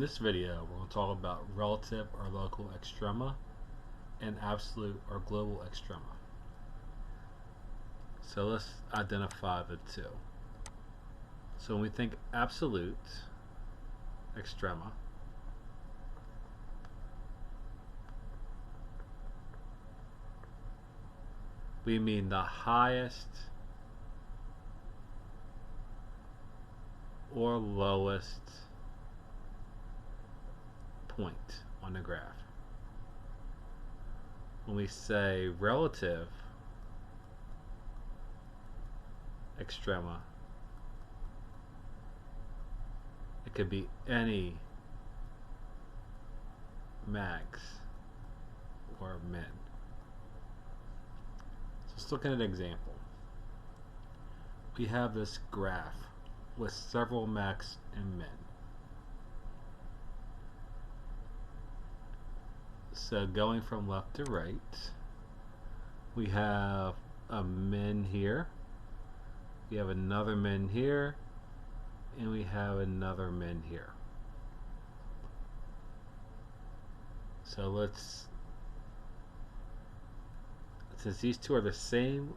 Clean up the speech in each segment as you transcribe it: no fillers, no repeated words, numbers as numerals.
this video, we're going to talk about relative or local extrema and absolute or global extrema. So let's identify the two. So when we think absolute extrema, we mean the highest or lowest point on the graph. When we say relative extrema, it could be any max or min. So let's look at an example. We have this graph with several max and min. So going from left to right, we have a min here, we have another min here, and we have another min here. So since these two are the same,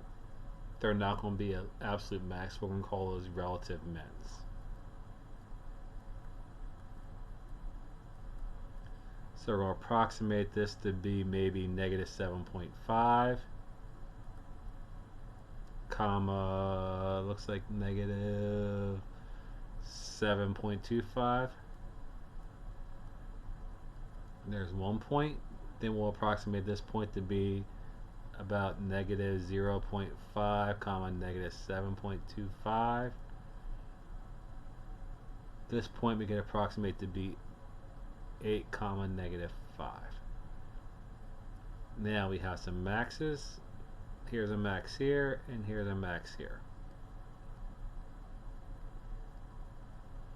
they're not going to be an absolute max. We're going to call those relative mins. So we're going to approximate this to be maybe negative 7.5, comma, looks like negative 7.25. There's 1 point. Then we'll approximate this point to be about negative 0.5, comma, negative 7.25. This point we can approximate to be 8, comma, negative 5. Now we have some maxes. Here's a max here, and here's a max here.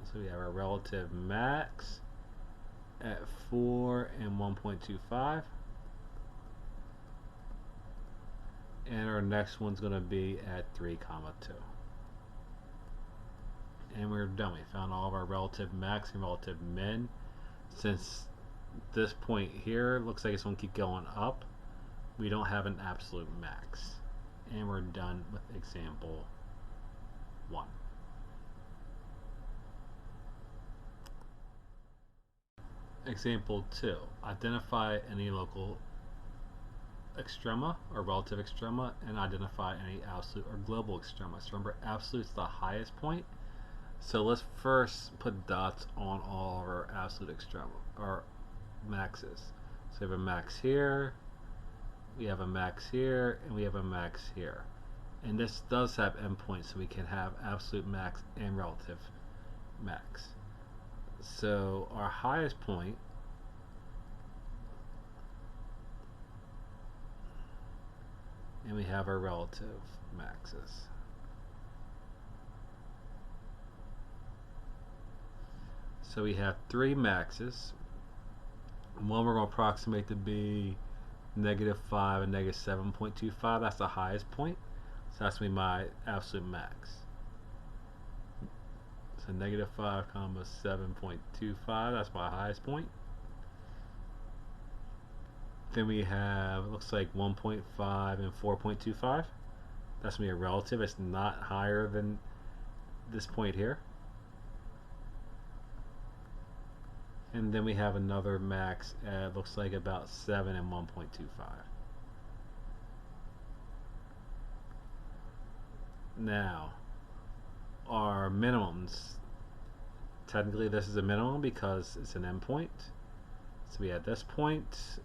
So we have our relative max at 4 and 1.25. And our next one's going to be at 3, comma, 2. And we're done. We found all of our relative max and relative min. Since this point here looks like it's going to keep going up, we don't have an absolute max. And we're done with example 1. Example 2. Identify any local extrema or relative extrema and identify any absolute or global extrema. So remember, absolute is the highest point. So let's first put dots on all of our absolute extrema or maxes. So we have a max here, we have a max here, and we have a max here. And this does have endpoints, so we can have absolute max and relative max. So our highest point and we have our relative maxes. So we have 3 maxes. One we're going to approximate to be negative 5 and negative 7.25. That's the highest point. So that's going to be my absolute max. So negative 5, comma, 7.25. That's my highest point. Then we have, it looks like 1.5 and 4.25. That's going to be a relative. It's not higher than this point here. And then we have another max at, looks like about 7 and 1.25. Now, our minimums. Technically this is a minimum because it's an endpoint. So we have this point.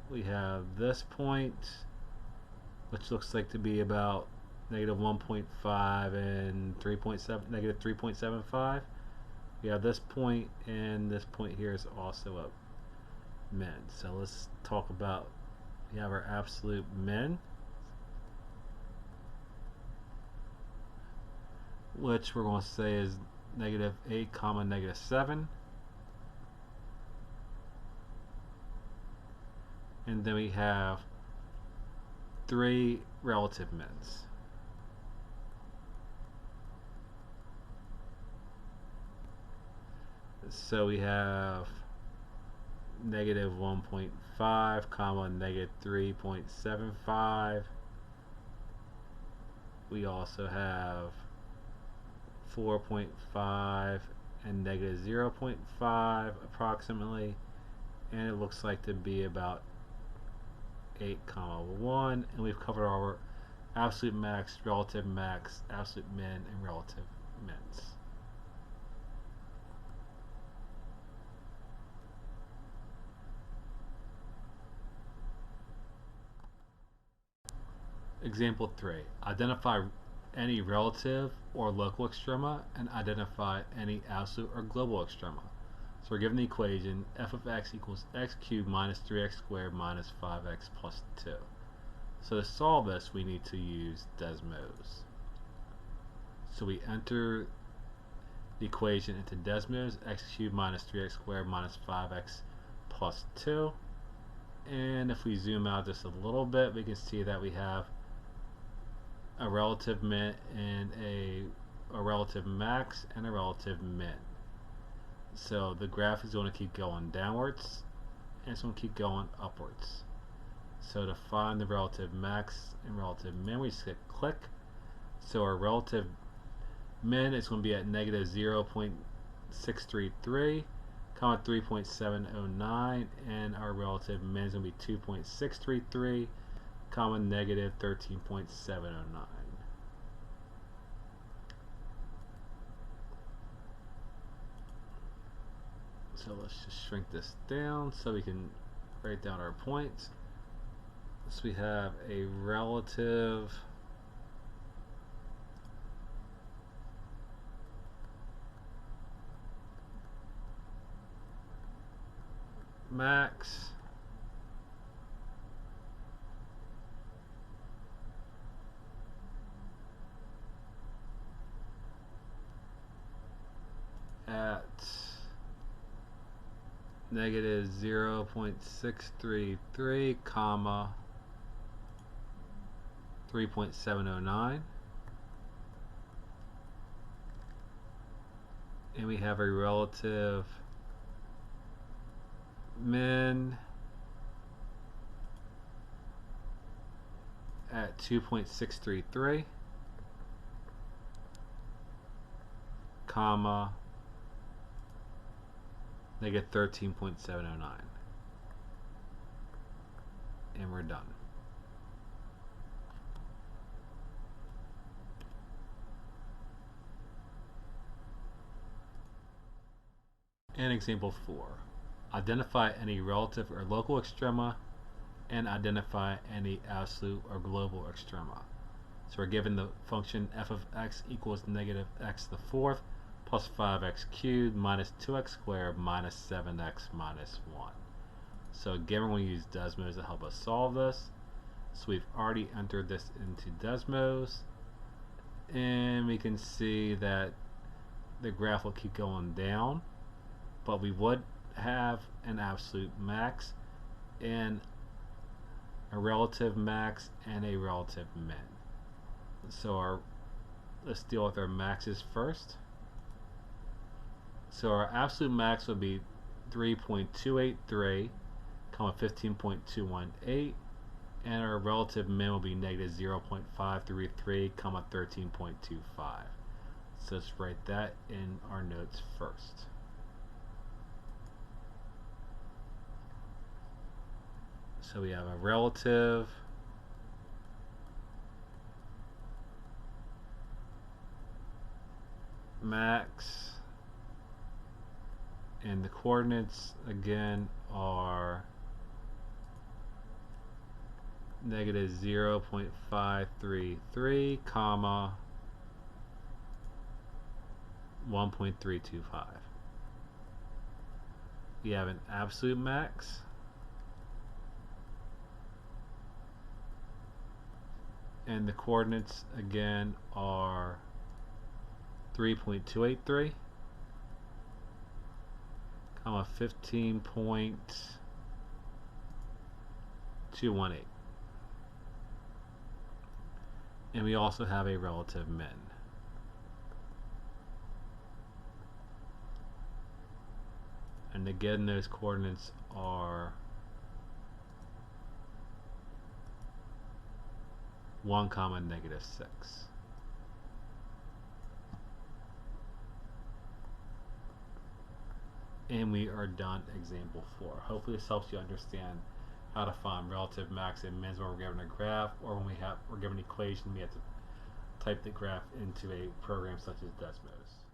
We have this point, which looks like to be about negative 1.5 and 3.7, negative 3.75. We have this point, and this point here is also a min. So let's talk about, we have our absolute min, which we're going to say is negative 8, comma, negative 7. And then we have 3 relative mins. So we have negative 1.5 comma negative 3.75. We also have 4.5 and negative 0.5 approximately, and it looks like to be about 8 comma 1, and we've covered our absolute max, absolute min, and relative mins. Example 3. Identify any relative or local extrema and identify any absolute or global extrema. So we're given the equation f of x equals x cubed minus 3x squared minus 5x plus 2. So to solve this, we need to use Desmos. So we enter the equation into Desmos, x cubed minus 3x squared minus 5x plus 2. And if we zoom out just a little bit, we can see that we have a relative min and a relative max and a relative min. So the graph is going to keep going downwards and it's going to keep going upwards. So to find the relative max and relative min, we just hit click. So our relative min is going to be at negative 0.633, comma 3.709, and our relative min is going to be 2.633, comma negative 13.709. So let's just shrink this down so we can write down our points. So we have a relative max at negative 0.633 comma 3.709, and we have a relative min at 2.633 comma negative 13.709, and we're done. And example 4. Identify any relative or local extrema and identify any absolute or global extrema. So we're given the function f of x equals negative x to the fourth plus 5x cubed minus 2x squared minus 7x minus 1. So again, we're going to use Desmos to help us solve this. So we've already entered this into Desmos, and we can see that the graph will keep going down, but we would have an absolute max and a relative max and a relative min. So let's deal with our maxes first. So our absolute max would be 3.283, 15.218, and our relative min will be negative 0.533, 13.25. So let's write that in our notes first. So we have a relative max, and the coordinates again are negative 0.533 comma 1.325. We have an absolute max and the coordinates again are 3.283 comma 15.218, and we also have a relative min. And again, those coordinates are 1, -6. And we are done example 4. Hopefully this helps you understand how to find relative max and mins when we're given a graph, or when we're given an equation we have to type the graph into a program such as Desmos.